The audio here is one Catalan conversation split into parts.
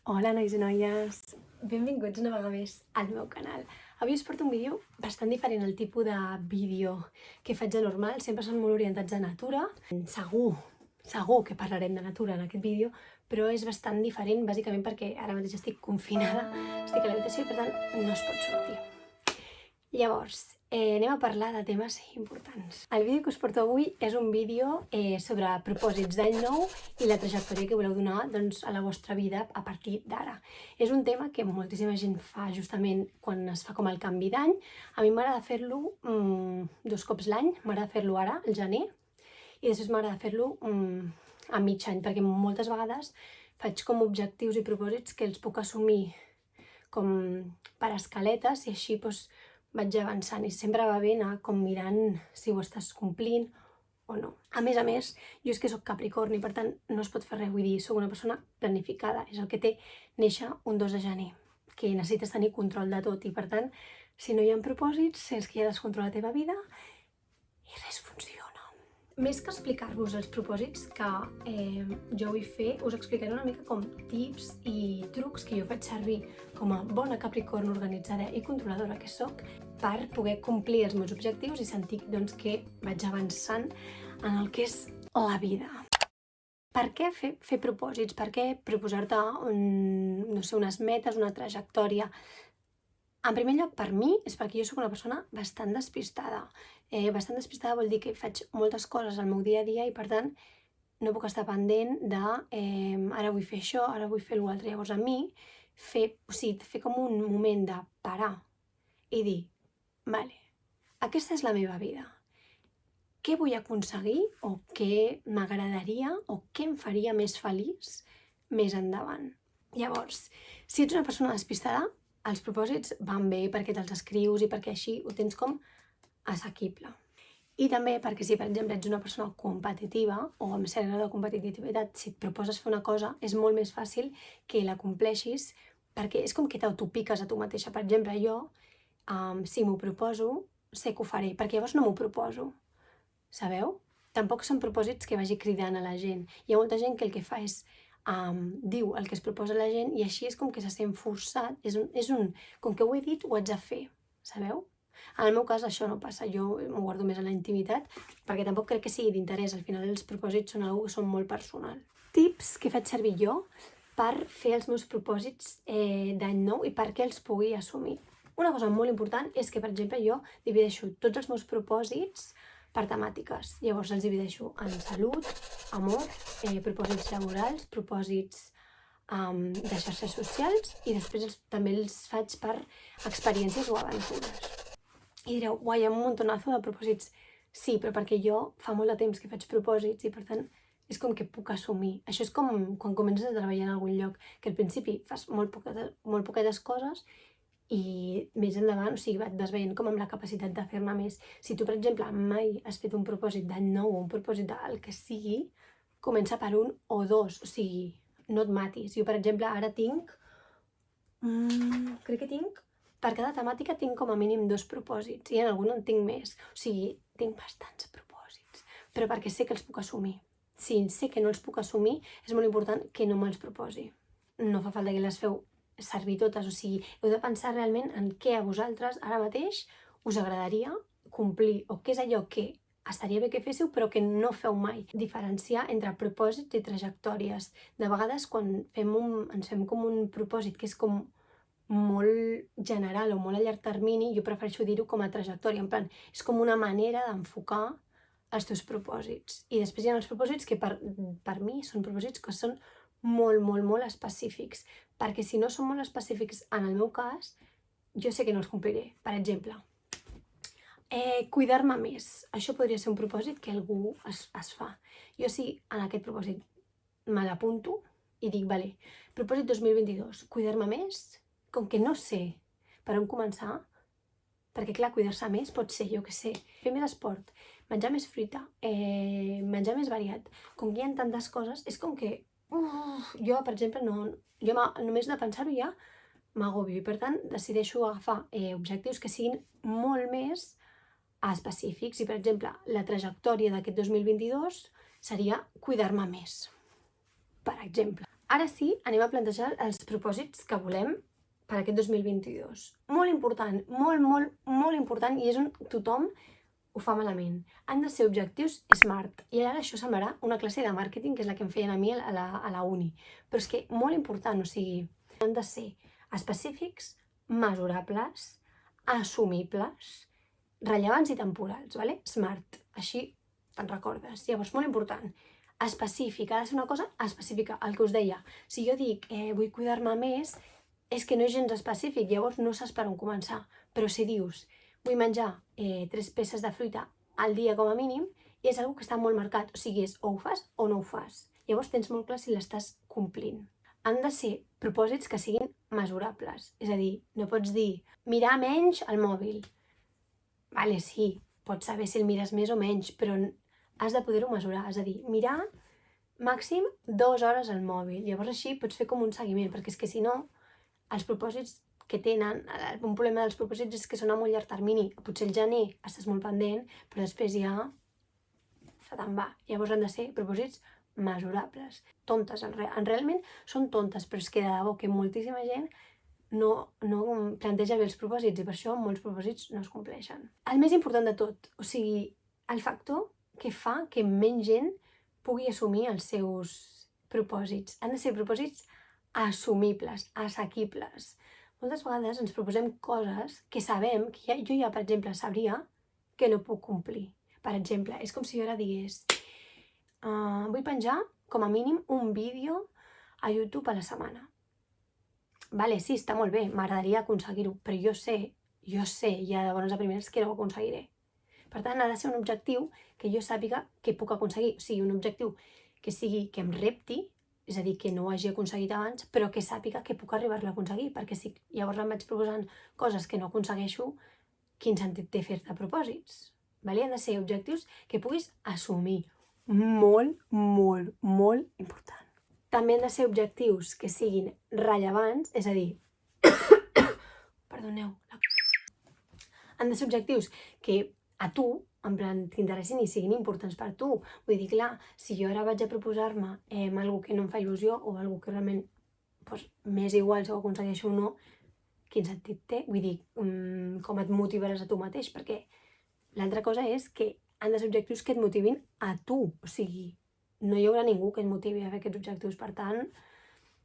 Hola nois i noies, benvinguts una vegada més al meu canal. Avui us porto un vídeo bastant diferent al tipus de vídeo que faig de normal, sempre són molt orientats a natura. Segur que parlarem de natura en aquest vídeo, però és bastant diferent bàsicament perquè ara mateix estic confinada, estic a l'habitació i per tant no es pot sortir. Llavors, anem a parlar de temes importants. El vídeo que us porto avui és un vídeo sobre propòsits d'any nou i la trajectòria que voleu donar a la vostra vida a partir d'ara. És un tema que moltíssima gent fa justament quan es fa com el canvi d'any. A mi m'agrada fer-lo 2 cops l'any, m'agrada fer-lo ara, al gener, i després m'agrada fer-lo a mig any, perquè moltes vegades faig com objectius i propòsits que els puc assumir com per escaletes i així vaig avançant i sempre va bé anar com mirant si ho estàs complint o no. A més, jo és que soc Capricorni, per tant no es pot fer res, vull dir, soc una persona planificada, és el que té néixer un 2 de gener, que necessites tenir control de tot i per tant, si no hi ha propòsits, sents que hi ha descontrol a la teva vida i res funciona. Més que explicar-vos els propòsits que jo vull fer, us explicaré una mica com tips i trucs que jo faig servir com a bona Capricorn organitzada i controladora que sóc per poder complir els meus objectius i sentir que vaig avançant en el que és la vida. Per què fer propòsits? Per què proposar-te unes metes, una trajectòria? En primer lloc, per mi, és perquè jo soc una persona bastant despistada. Bastant despistada vol dir que faig moltes coses al meu dia a dia i, per tant, no puc estar pendent de ara vull fer això, ara vull fer l'altre. Llavors, a mi, fer com un moment de parar i dir, vale, aquesta és la meva vida. Què vull aconseguir o què m'agradaria o què em faria més feliç més endavant? Llavors, si ets una persona despistada, els propòsits van bé perquè te'ls escrius i perquè així ho tens com assequible. I també perquè si, per exemple, ets una persona competitiva o amb cert grau de competitivitat, si et proposes fer una cosa, és molt més fàcil que la compleixis perquè és com que t'autopiques a tu mateixa. Per exemple, jo, si m'ho proposo, sé que ho faré, perquè llavors no m'ho proposo. Sabeu? Tampoc són propòsits que vagi cridant a la gent. Hi ha molta gent que el que fa és diu el que es proposa a la gent i així és com que se sent forçat, com que ho he dit, ho haig de fer, sabeu? En el meu cas això no passa, jo m'ho guardo més a la intimitat perquè tampoc crec que sigui d'interès, al final els propòsits són una cosa que són molt personal. Tips que faig servir jo per fer els meus propòsits d'any nou i perquè els pugui assumir. Una cosa molt important és que, per exemple, jo divideixo tots els meus propòsits per temàtiques. Llavors els divideixo en salut, amor, propòsits laborals, propòsits de xarxes socials i després també els faig per experiències o aventures. I direu, guai, hi ha un montonazo de propòsits. Sí, però perquè jo fa molt de temps que faig propòsits i per tant és com que puc assumir. Això és com quan comences a treballar en algun lloc, que al principi fas molt poquetes coses i més endavant, et vas veient com amb la capacitat de fer-ne més. Si tu, per exemple, mai has fet un propòsit d'any nou o un propòsit del que sigui, comença per 1 o 2, o sigui, no et matis. Jo, per exemple, ara per cada temàtica tinc com a mínim 2 propòsits, i en algun en tinc més, o sigui, tinc bastants propòsits, però perquè sé que els puc assumir. Si sé que no els puc assumir, és molt important que no me'ls proposi. No fa falta que les feu servir totes, o sigui, heu de pensar realment en què a vosaltres ara mateix us agradaria complir o què és allò que estaria bé que féssiu però que no feu mai. Diferenciar entre propòsits i trajectòries. De vegades quan ens fem com un propòsit que és com molt general o molt a llarg termini, jo prefereixo dir-ho com a trajectòria, en plan, és com una manera d'enfocar els teus propòsits. I després hi ha els propòsits que per mi són propòsits que són molt específics, perquè si no són molt específics en el meu cas, jo sé que no els compliré. Per exemple, cuidar-me més. Això podria ser un propòsit que algú es fa. Jo sí, en aquest propòsit me l'apunto i dic, vale, propòsit 2022, cuidar-me més, com que no sé per on començar, perquè clar, cuidar-se més pot ser, jo què sé, fer més esport, menjar més fruita, menjar més variat. Com que hi ha tantes coses, és com que jo, per exemple, només de pensar-ho ja m'agobio i per tant decideixo agafar objectius que siguin molt més específics i, per exemple, la trajectòria d'aquest 2022 seria cuidar-me més, per exemple. Ara sí, anem a plantejar els propòsits que volem per aquest 2022. Molt important, molt important, i és on tothom ho fa malament. Han de ser objectius SMART. I ara això semblarà una classe de màrqueting, que és la que em feien a mi a la uni. Però és que molt important, o sigui, han de ser específics, mesurables, assumibles, rellevants i temporals, ¿vale? SMART. Així te'n recordes. Llavors, molt important. Específic, ha de ser una cosa específica. El que us deia, si jo dic vull cuidar-me més, és que no és gens específic, llavors no saps per on començar. Però si dius vull menjar 3 peces de fruita al dia com a mínim, és una que està molt marcat, o sigui, és o ho fas o no ho fas. Llavors tens molt clar si l'estàs complint. Han de ser propòsits que siguin mesurables, és a dir, no pots dir mirar menys el mòbil. Vale, sí, pots saber si el mires més o menys, però has de poder-ho mesurar, és a dir, mirar màxim 2 hores al mòbil. Llavors així pots fer com un seguiment, perquè és que si no, els propòsits que tenen, un problema dels propòsits és que són a molt llarg termini. Potser el gener estàs molt pendent, però després ja se te'n va. Llavors han de ser propòsits mesurables. Tontes, realment són tontes, però és que de debò que moltíssima gent no planteja bé els propòsits i per això molts propòsits no es compleixen. El més important de tot, o sigui, el factor que fa que menys gent pugui assumir els seus propòsits. Han de ser propòsits assumibles, assequibles. Moltes vegades ens proposem coses que sabem, que jo ja, per exemple, sabria que no puc complir. Per exemple, és com si jo ara digués vull penjar, com a mínim, un vídeo a YouTube a la setmana. Vale, sí, està molt bé, m'agradaria aconseguir-ho, però jo sé, ja de bones a primeres que no ho aconseguiré. Per tant, ha de ser un objectiu que jo sàpiga que puc aconseguir, o sigui, un objectiu que sigui que em repti, és a dir, que no ho hagi aconseguit abans, però que sàpiga que puc arribar-lo a aconseguir, perquè si llavors em vaig proposant coses que no aconsegueixo, quin sentit té fer-te propòsits? Vale? Han de ser objectius que puguis assumir. Molt important. També han de ser objectius que siguin rellevants, és a dir, perdoneu, han de ser objectius que a tu, en plan, t'interessin i siguin importants per tu. Vull dir, clar, si jo ara vaig a proposar-me alguna que no em fa il·lusió o alguna que realment m'és igual si ho aconsegueixo o no, quin sentit té? Vull dir, com et motivaràs a tu mateix? Perquè l'altra cosa és que han de ser objectius que et motivin a tu. O sigui, no hi haurà ningú que et motivi a fer aquests objectius. Per tant,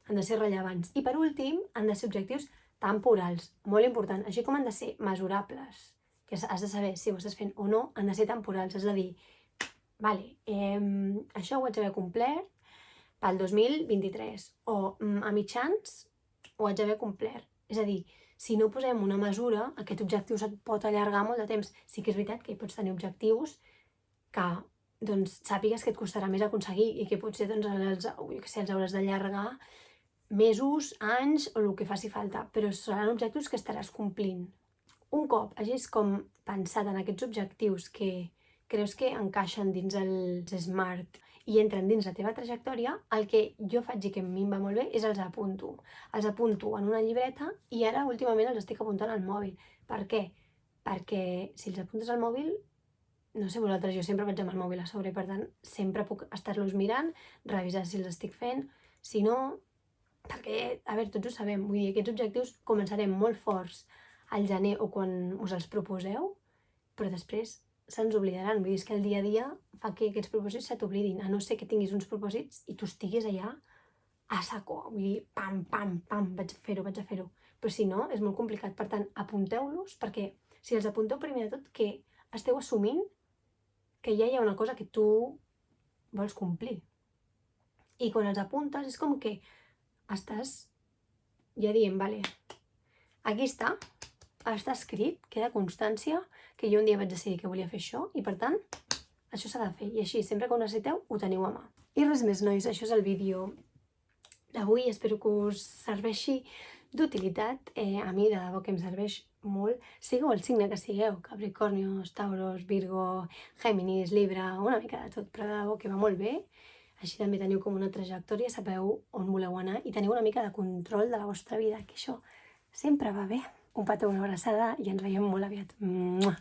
han de ser rellevants. I per últim, han de ser objectius temporals. Molt important. Així com han de ser mesurables, que has de saber si ho estàs fent o no, han de ser temporals. És a dir, vale, això ho haig d'haver complert pel 2023 o a mitjans ho haig d'haver complert. És a dir, si no posem una mesura, aquest objectiu se't pot allargar molt de temps. Sí que és veritat que hi pots tenir objectius que doncs, sàpigues que et costarà més aconseguir i que potser doncs, els hauràs d'allargar mesos, anys o el que faci falta, però seran objectius que estaràs complint. Un cop hagis com pensat en aquests objectius que creus que encaixen dins els SMART i entren dins la teva trajectòria, el que jo faig i que a mi em va molt bé és els apunto. Els apunto en una llibreta i ara últimament els estic apuntant al mòbil. Per què? Perquè si els apuntes al mòbil, no sé vosaltres, jo sempre vaig amb el mòbil a sobre, per tant, sempre puc estar-los mirant, revisar si els estic fent, si no, perquè, a veure, tots ho sabem, vull dir, aquests objectius començarem molt forts al gener o quan us els proposeu, però després se'ns oblidaran. Vull dir, és que el dia a dia fa que aquests propòsits se t'oblidin, a no ser que tinguis uns propòsits i tu estiguis allà a saco. Vull dir, pam, vaig a fer-ho. Però si no, és molt complicat. Per tant, apunteu-los, perquè si els apunteu primer de tot, que esteu assumint que ja hi ha una cosa que tu vols complir. I quan els apuntes és com que estàs ja dient, vale, aquí està escrit, queda constància que jo un dia vaig decidir que volia fer això i per tant, això s'ha de fer. I així, sempre que ho necessiteu, ho teniu a mà. I res més, nois, això és el vídeo d'avui. Espero que us serveixi d'utilitat. A mi, de debò, que em serveix molt. Sigueu el signe que sigueu, Capricornios, Tauros, Virgo, Géminis, Libra, una mica de tot, però de debò que va molt bé. Així també teniu com una trajectòria, sabeu on voleu anar i teniu una mica de control de la vostra vida, que això sempre va bé. Un petó, una abraçada i ens veiem molt aviat. Mua!